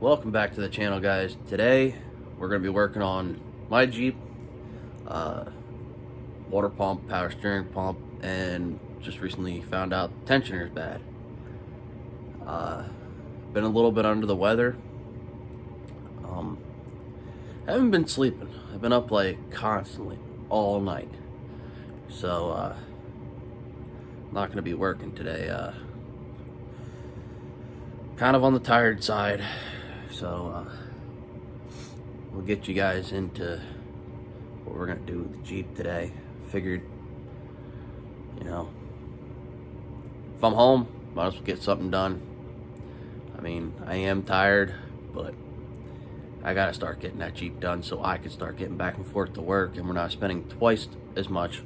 Welcome back to the channel, guys. Today we're going to be working on my Jeep, water pump, power steering pump, and just recently found out the tensioner is bad. Been a little bit under the weather. Haven't been sleeping. I've been up like constantly all night, so not going to be working today. Kind of on the tired side, so we'll get you guys into what we're gonna do with the Jeep today. Figured, you know, if I'm home, might as well get something done. I mean, I am tired, but I gotta start getting that Jeep done so I can start getting back and forth to work, and we're not spending twice as much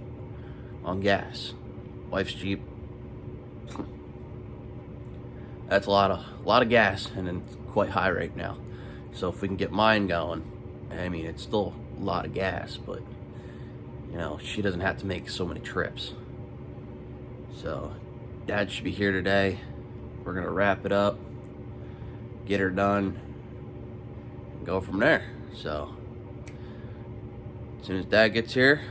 on gas. Wife's Jeep, that's a lot of gas, and it's quite high right now. So if we can get mine going, I mean, it's still a lot of gas, but you know, she doesn't have to make so many trips. So Dad should be here today. We're gonna wrap it up, get her done, and go from there. So as soon as Dad gets here,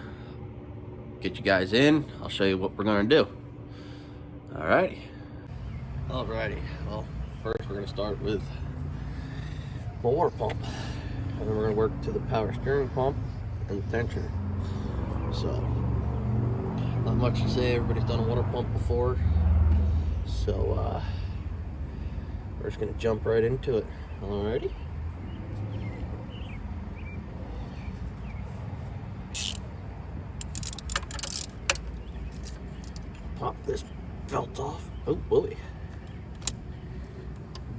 get you guys in, I'll show you what we're gonna do. Alrighty. Well, first we're going to start with my water pump, and then we're going to work to the power steering pump and the tensioner. So, not much to say, everybody's done a water pump before, so we're just going to jump right into it. Alrighty. Pop this belt off. Oh boy.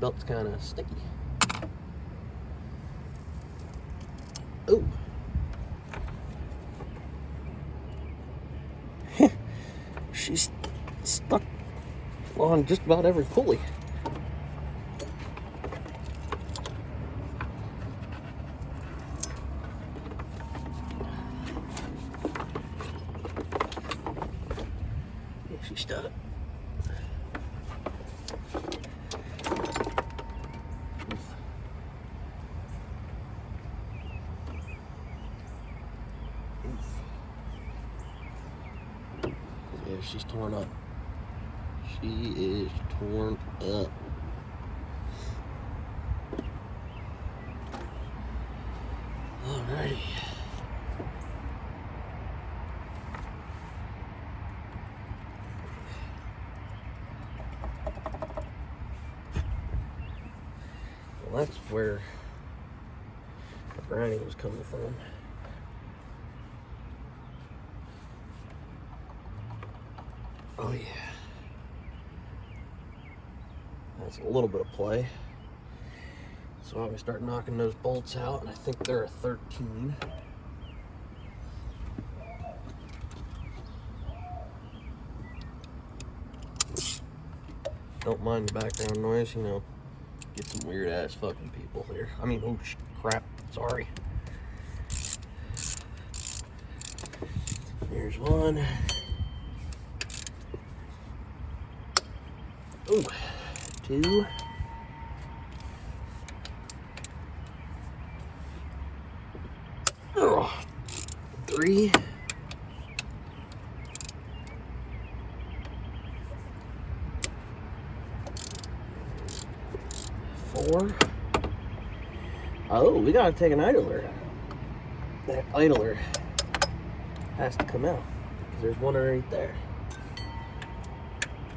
Belt's kind of sticky. Oh. She's stuck on just about every pulley. Yeah, she's stuck. Yeah, she's torn up. She is torn up. Alrighty. Well, that's where the grinding was coming from. Oh yeah, that's a little bit of play. So I'm gonna start knocking those bolts out, and I think they're a 13. Don't mind the background noise, you know, get some weird ass fucking people here. I mean, oh crap, sorry. Here's one. Ooh, 2. Oh, 3. 4. Oh, we gotta take an idler. That idler has to come out, because there's one right there.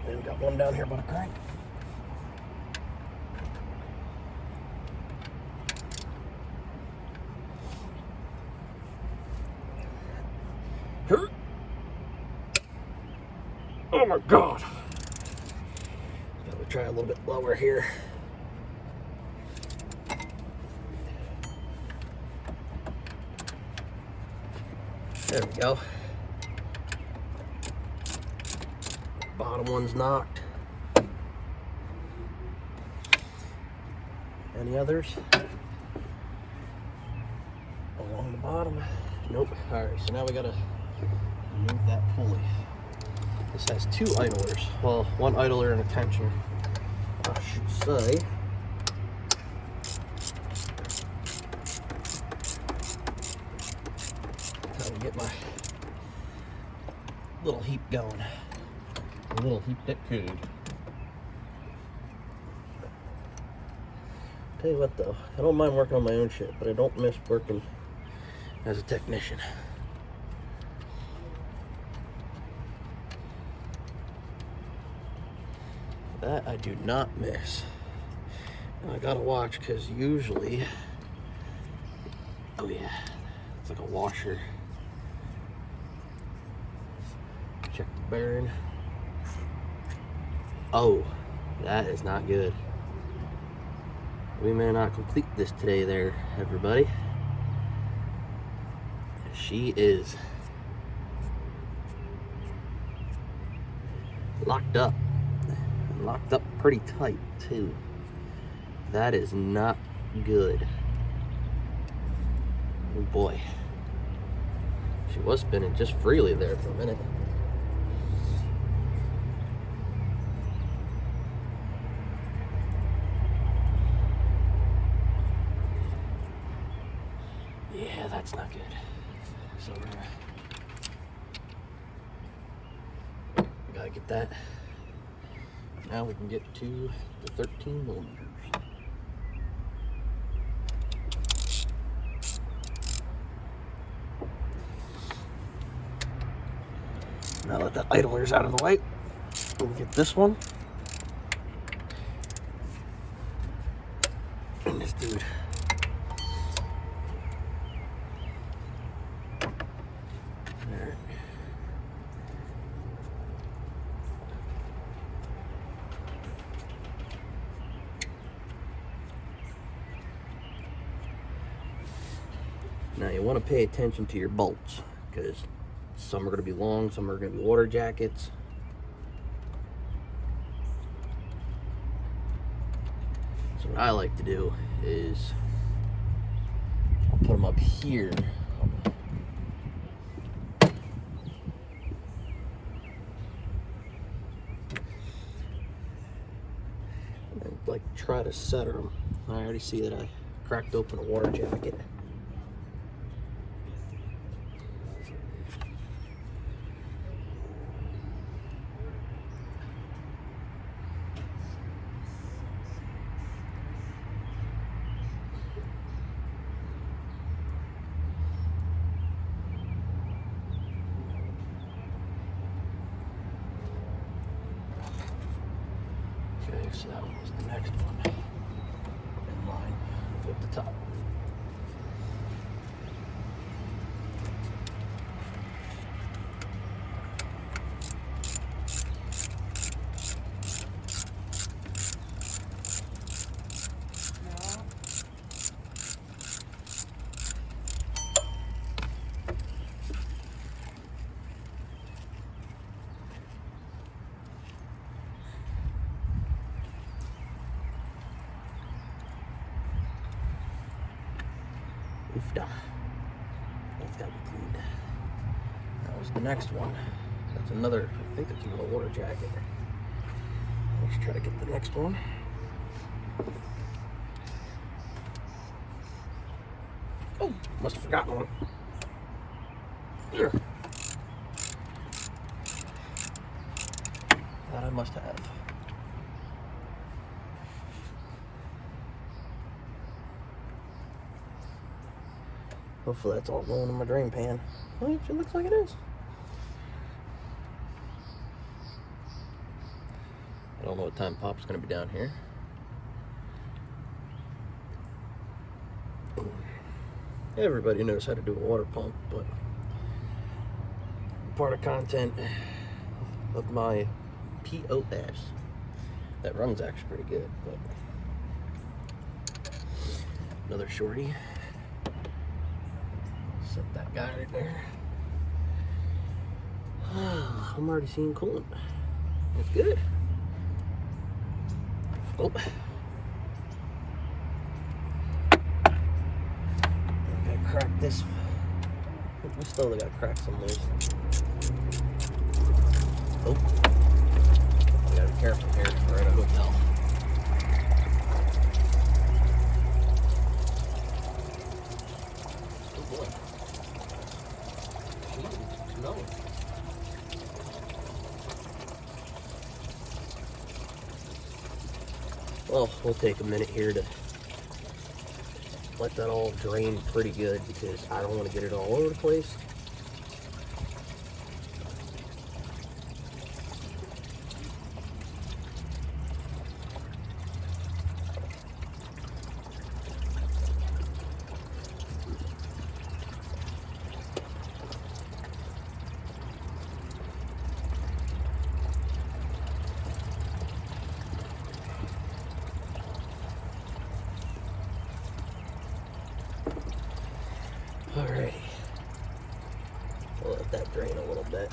And we got one down here by the crank. Oh my God. Gotta try a little bit lower here. There we go. Bottom one's knocked. Any others? Along the bottom? Nope. Alright, so now we gotta move that pulley. This has 2 idlers. Well, 1 idler and a tensioner, I should say. and get my little heap going. A little heap that could. Tell you what though, I don't mind working on my own shit, but I don't miss working as a technician. That I do not miss. And I gotta watch, because usually, oh yeah, it's like a washer. Check the bearing. Oh, that is not good. We may not complete this today there, everybody. She is locked up. Locked up pretty tight too. That is not good. Oh boy. She was spinning just freely there for a minute. Yeah, that's not good. So we gotta get that. Now we can get to the 13 millimeters. Now that the idler's out of the way, we'll get this one. And this dude. There. Now you want to pay attention to your bolts, because some are going to be long, some are going to be water jackets. So what I like to do is I'll put them up here. And like try to center them. I already see that I cracked open a water jacket. Okay, so that one was the next one in line with the top. Oofda. That's gotta be cleaned. That was the next one. That's another, I think that's another water jacket. Let's try to get the next one. Oh, must have forgotten one. Here. That I must have. Hopefully that's all going in my drain pan. Well, it looks like it is. I don't know what time Pop's gonna be down here. Everybody knows how to do a water pump, but part of content of my POS. That run's actually pretty good, but another shorty. Set that guy right there. I'm already seeing coolant. That's good. Oh. I gotta crack this. We still gotta crack some loose. Oh. I gotta be careful here. We're at a hotel. know. Well, we'll take a minute here to let that all drain pretty good because I don't want to get it all over the place. Alrighty, we'll let that drain a little bit.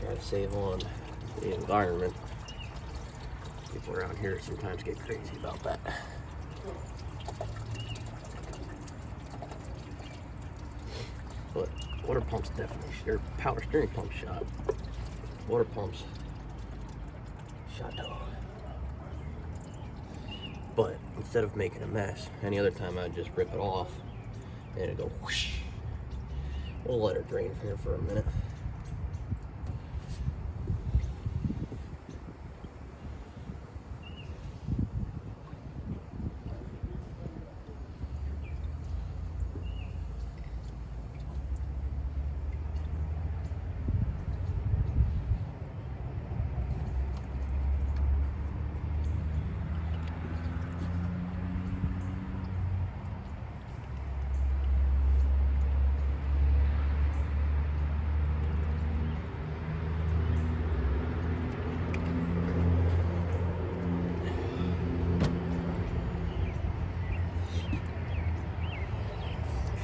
Try to save on the environment. People around here sometimes get crazy about that. But water pumps definitely, or power steering pump shot. Water pumps shot though. But instead of making a mess, any other time I'd just rip it off and it'd go whoosh. We'll let her drain here for a minute.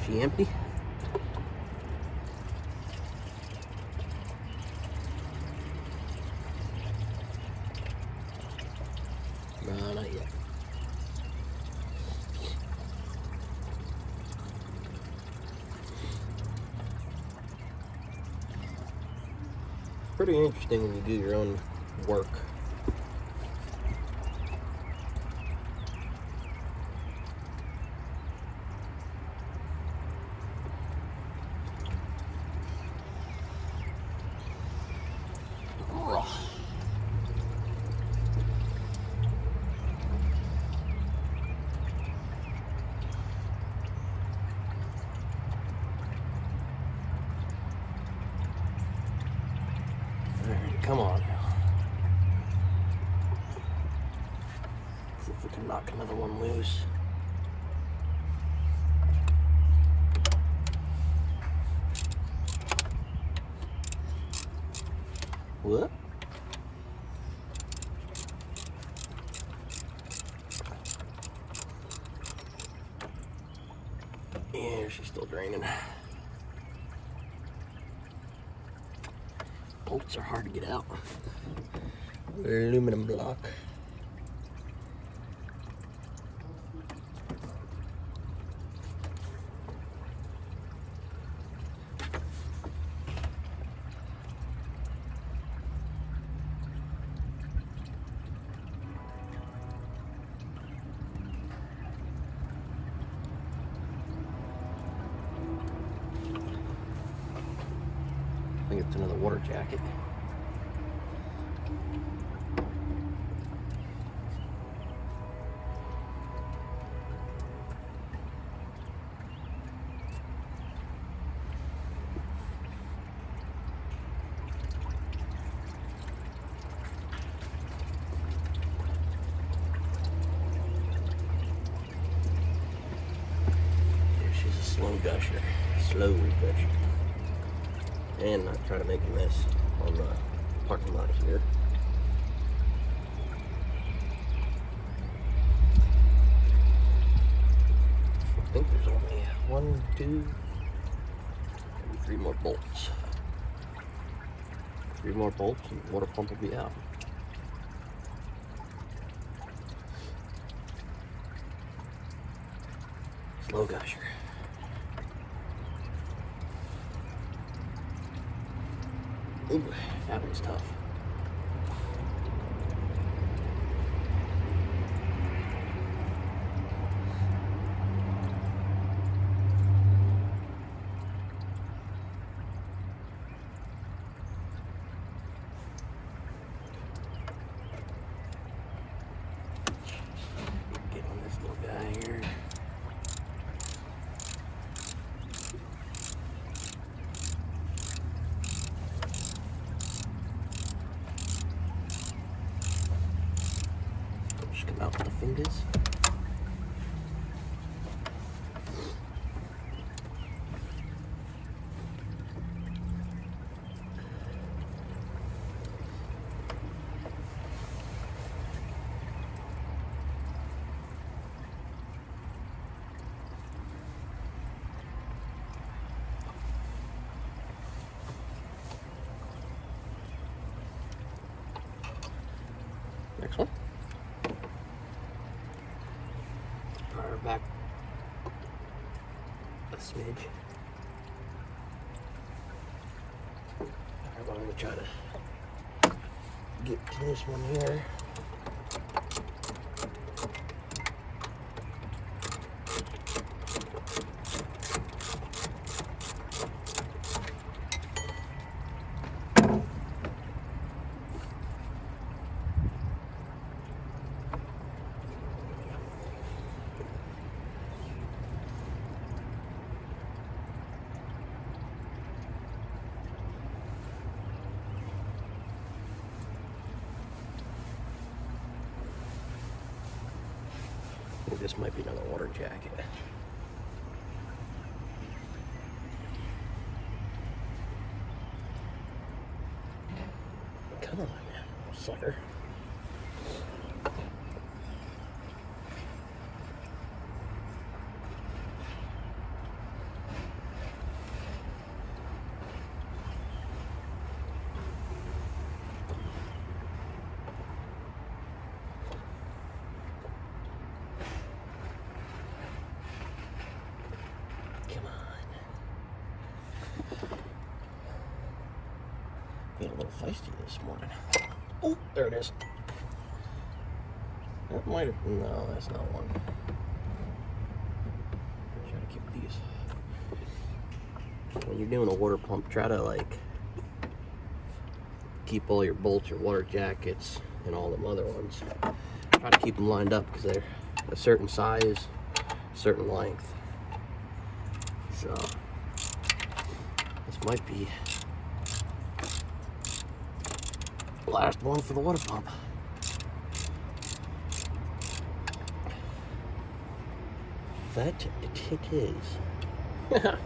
She empty? No, not yet. Pretty interesting when you do your own work. Come on now. See if we can knock another one loose. What? Yeah, she's still draining. Bolts are hard to get out. Aluminum block. I think it's another water jacket. She's a slow gusher. Slow gusher. And not try to make a mess on the parking lot here. I think there's only 1, 2, maybe 3 more bolts. 3 more bolts and the water pump will be out. Slow gusher. Ooh, that one's tough. it is. Next one. Put her back a smidge. Alright, well, I'm gonna try to get to this one here. I think this might be another water jacket. Come on, sucker. Being a little feisty this morning. Oh, there it is. That might have. No, that's not one. Try to keep these. When you're doing a water pump, try to like keep all your bolts, your water jackets, and all them other ones. Try to keep them lined up because they're a certain size, certain length. So this might be last one for the water pump. That it is. Yeah.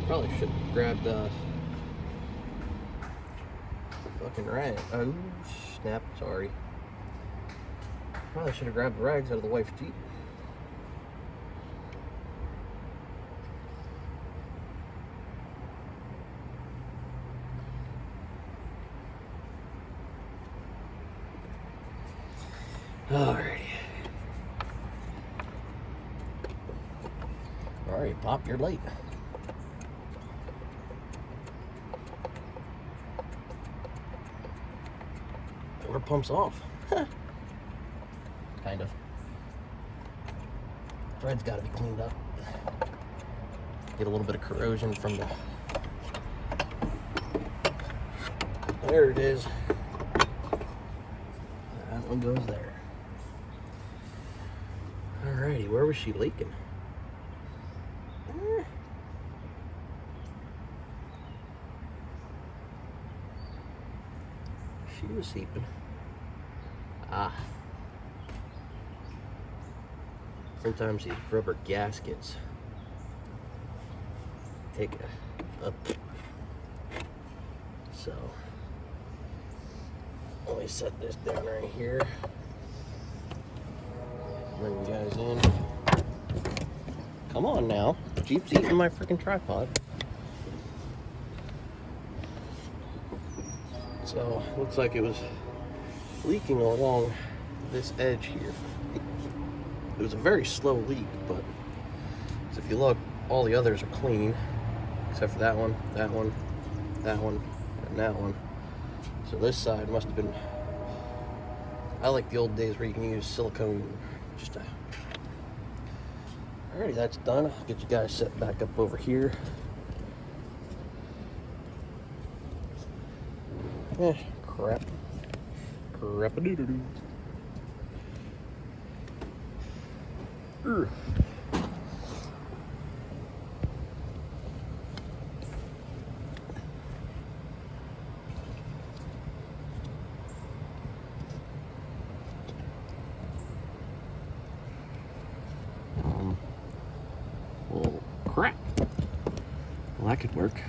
Probably should have grabbed fucking rag. Oh snap! Sorry. Probably should have grabbed the rags out of the wife's Jeep. Alrighty. Alright, Pop, you're late. Water pump's off. Kind of. Thread's got to be cleaned up. Get a little bit of corrosion from the... There it is. That one goes there. Alrighty, where was she leaking? She was seeping. Ah. Sometimes these rubber gaskets take a so let me set this down right here. Bring you guys in. Come on now. Jeep's eating my freaking tripod. So, looks like it was leaking along this edge here. It was a very slow leak, but if you look, all the others are clean, except for that one, that one, that one, and that one. So this side must have been, I like the old days where you can use silicone just to... Alrighty, that's done. I'll get you guys set back up over here. Crap. Crap-a-doo-doo-doo. that could work.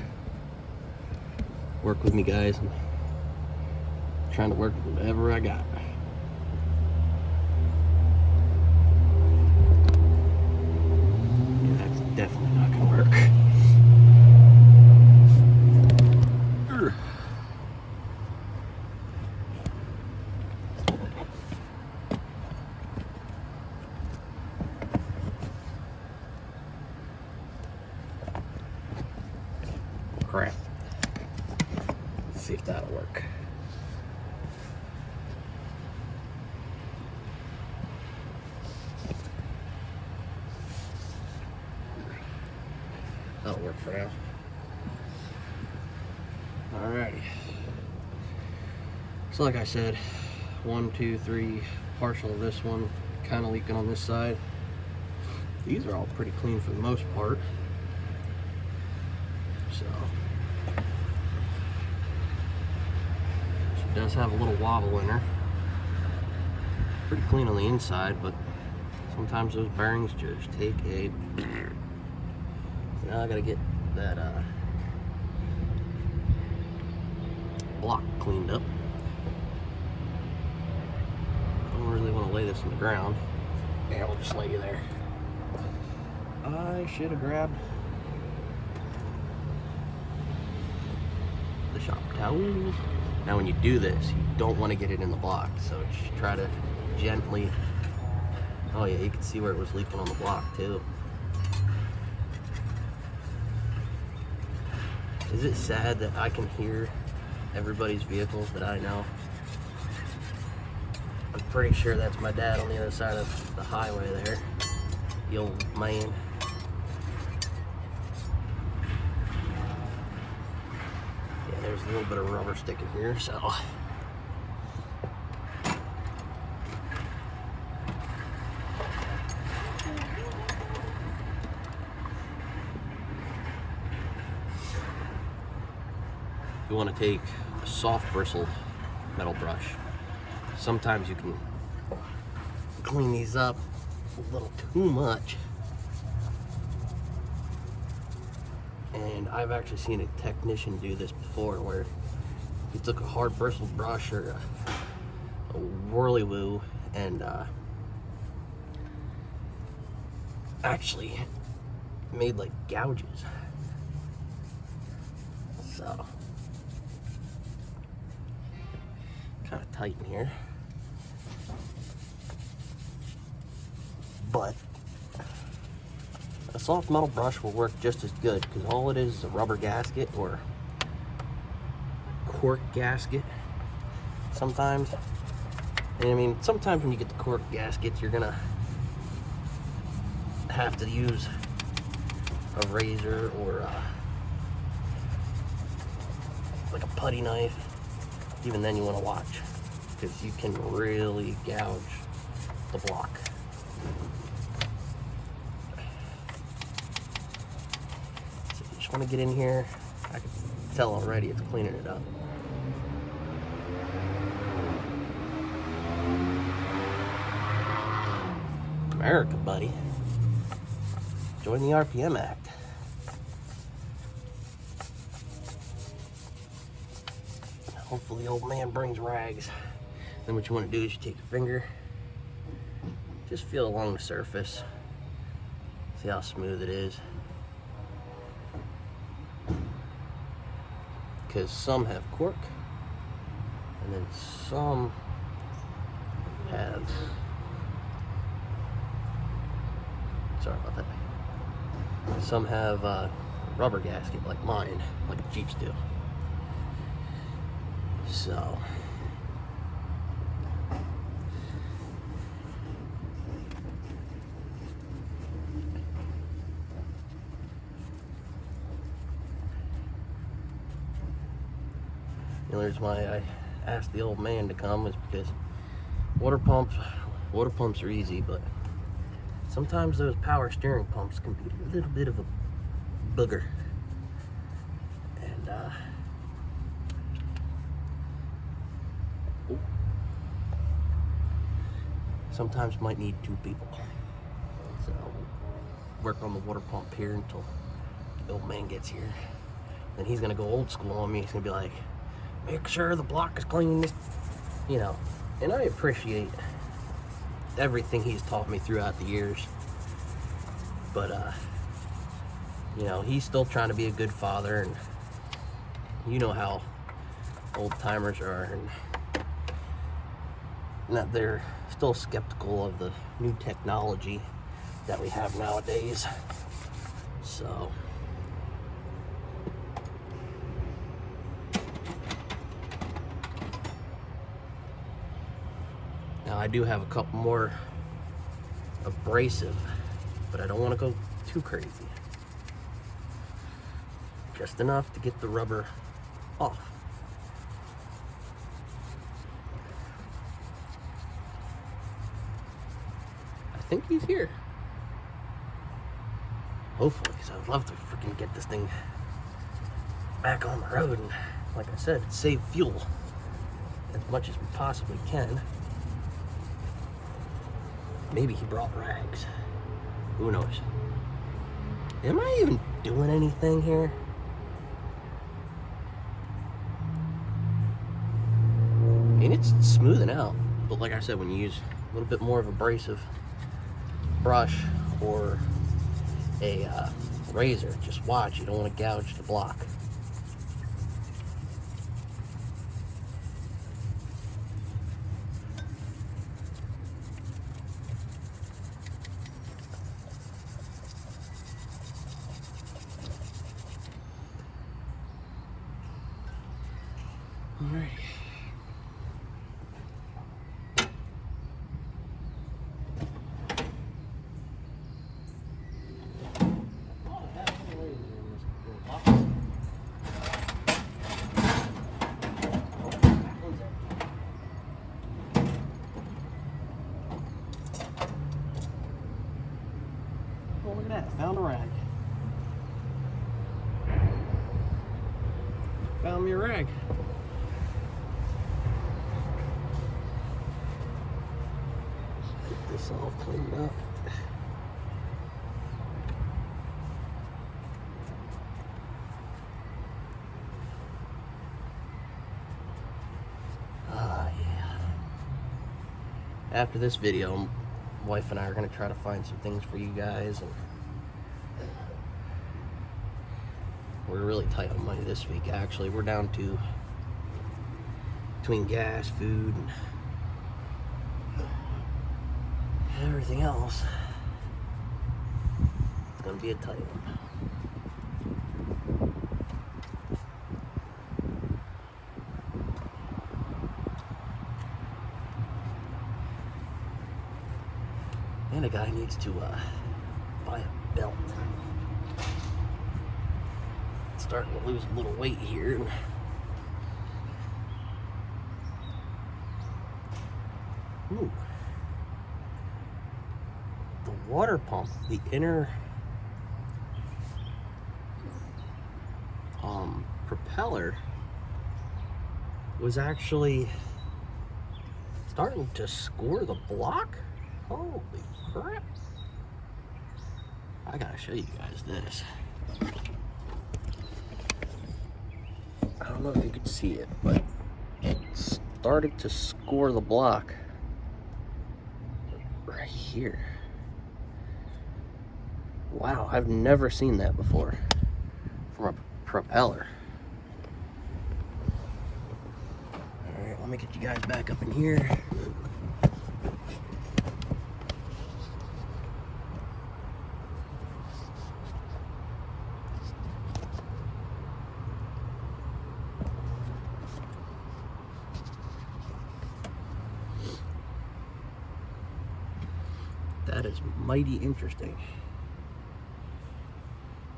Work with me, guys. I'm trying to work with whatever I got. Yeah, that's definitely not gonna work. Crap. Let's see if that'll work. That'll work for now. Alrighty. So like I said, 1, 2, 3, partial of this one, kind of leaking on this side. These are all pretty clean for the most part. So she does have a little wobble in her. Pretty clean on the inside, but sometimes those bearings just take a so now I gotta get that block cleaned up. Don't really want to lay this on the ground. Yeah, we'll just lay you there. I should have grabbed the shop towels. Now when you do this, you don't want to get it in the block, so just try to gently, oh yeah, you can see where it was leaking on the block too. Is it sad that I can hear everybody's vehicles that I know? I'm pretty sure that's my dad on the other side of the highway there. The old man. Yeah, there's a little bit of rubber sticking here, so. You want to take a soft bristled metal brush. Sometimes you can clean these up a little too much. And I've actually seen a technician do this before where he took a hard bristled brush or a whirly-woo and actually made like gouges. So kind of tight in here, but a soft metal brush will work just as good because all it is a rubber gasket or cork gasket sometimes. And I mean, sometimes when you get the cork gaskets, you're gonna have to use a razor or like a putty knife. Even then you want to watch because you can really gouge the block. So you just want to get in here. I can tell already it's cleaning it up. America, buddy. Join the RPM Act. Hopefully the old man brings rags. Then what you want to do is you take your finger, just feel along the surface, see how smooth it is. Because some have cork, and then some have, sorry about that, some have rubber gasket like mine, like Jeeps do. So the only reason why I asked the old man to come is because water pumps are easy, but sometimes those power steering pumps can be a little bit of a booger. And sometimes might need 2 people. So work on the water pump here until the old man gets here, then he's gonna go old school on me. He's gonna be like, make sure the block is clean, you know. And I appreciate everything he's taught me throughout the years, but you know, he's still trying to be a good father, and you know how old timers are, and that they're still skeptical of the new technology that we have nowadays. So now I do have a couple more abrasive, but I don't want to go too crazy. Just enough to get the rubber off. I think he's here. Hopefully, because I would love to freaking get this thing back on the road, and like I said, save fuel as much as we possibly can. Maybe he brought rags. Who knows? Am I even doing anything here? I mean, it's smoothing out, but like I said, when you use a little bit more of abrasive brush or a razor, just watch. You don't want to gouge the block. Alrighty. Oh, look at that. Found a rag. Found me a rag. Get this all cleaned up. Ah, yeah. After this video, my wife and I are going to try to find some things for you guys, and we're really tight on money this week. Actually, we're down to, between gas, food, and everything else, it's going to be a tight one. And a guy needs to buy a belt. It's starting to lose a little weight here. Ooh. The water pump, the inner propeller was actually starting to score the block. Holy crap. I gotta show you guys this. I don't know if you can see it, but it started to score the block right here. Wow, I've never seen that before from a propeller. Alright, let me get you guys back up in here. That is mighty interesting.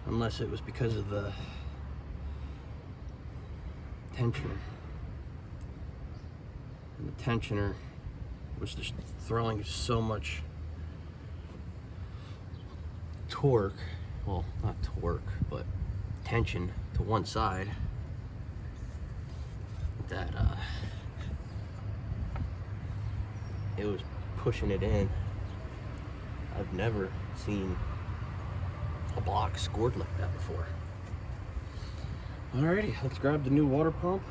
Unless it was because of the tensioner. And the tensioner was just throwing so much torque, well, not torque, but tension to one side that it was pushing it in. I've never seen a block scored like that before. Alrighty, let's grab the new water pump.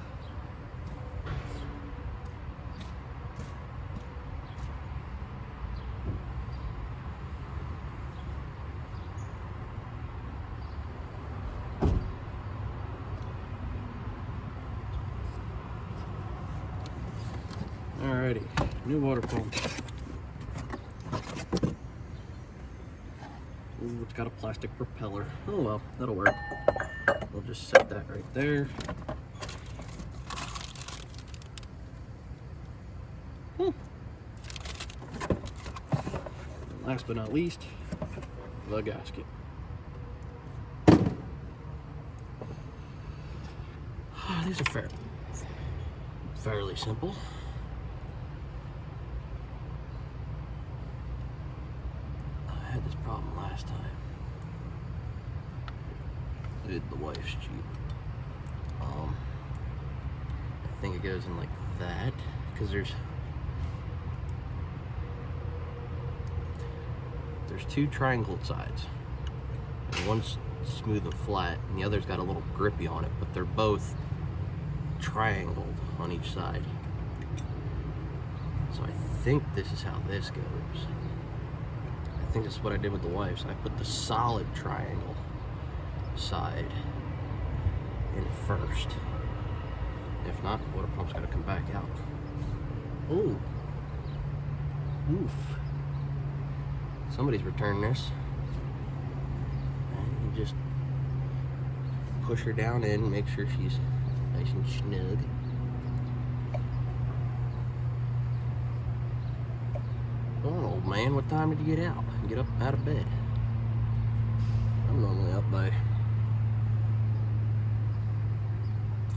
Alrighty, new water pump. Ooh, it's got a plastic propeller. Oh well, that'll work. We'll just set that right there. Last but not least, the gasket. These are fairly simple. I had this problem last time. I did the wife's Jeep. I think it goes in like that because there's two triangled sides. And one's smooth and flat, and the other's got a little grippy on it, but they're both triangled on each side. So I think this is how this goes. I think this is what I did with the wife's. I put the solid triangle side in first. If not, the water pump's gotta come back out. Ooh. Oof. Somebody's returned this. And you just push her down in, make sure she's nice and snug. Oh, old man, what time did you get out? Get up out of bed. I'm normally up by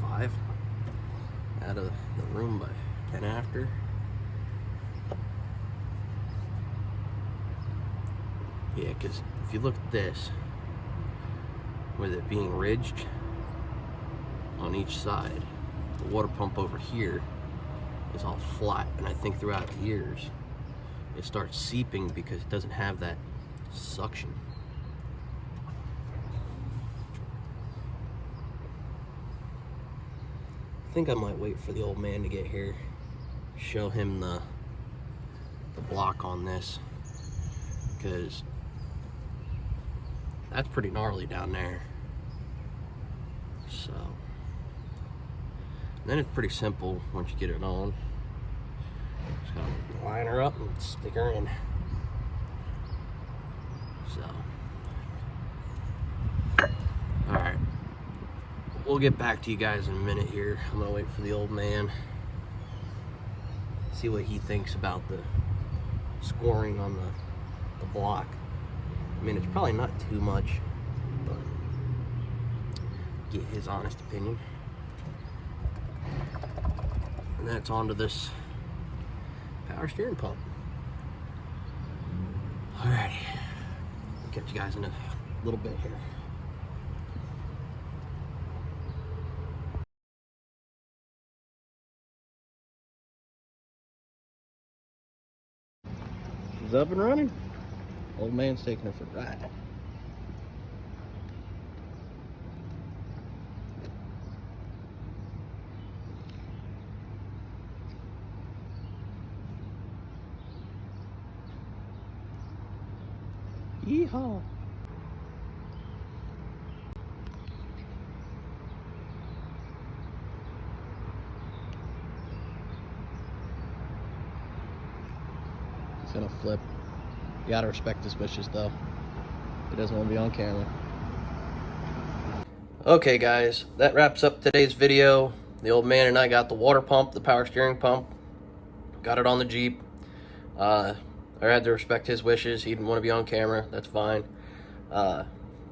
5. Out of the room by 10 after. Yeah, because if you look at this, with it being ridged on each side, the water pump over here is all flat, and I think throughout the years it starts seeping because it doesn't have that suction. I think I might wait for the old man to get here, show him the block on this, because that's pretty gnarly down there. So then it's pretty simple once you get it on. Just gotta line her up and stick her in. So alright, we'll get back to you guys in a minute here. I'm gonna wait for the old man, see what he thinks about the scoring on the block. I mean, it's probably not too much, but get his honest opinion. And then it's on to this power steering pump. Alrighty, I'll catch you guys in a little bit here. She's up and running. Old man's taking her for a ride. Yeehaw! He's gonna flip. You gotta respect his wishes though. He doesn't want to be on camera. Okay guys, that wraps up today's video. The old man and I got the water pump, the power steering pump. Got it on the Jeep. I had to respect his wishes. He didn't want to be on camera. That's fine.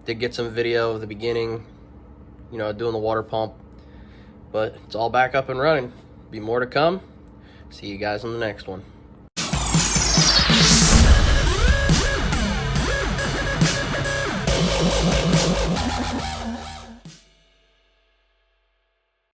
Did get some video of the beginning, you know, doing the water pump. But it's all back up and running. Be more to come. See you guys on the next one.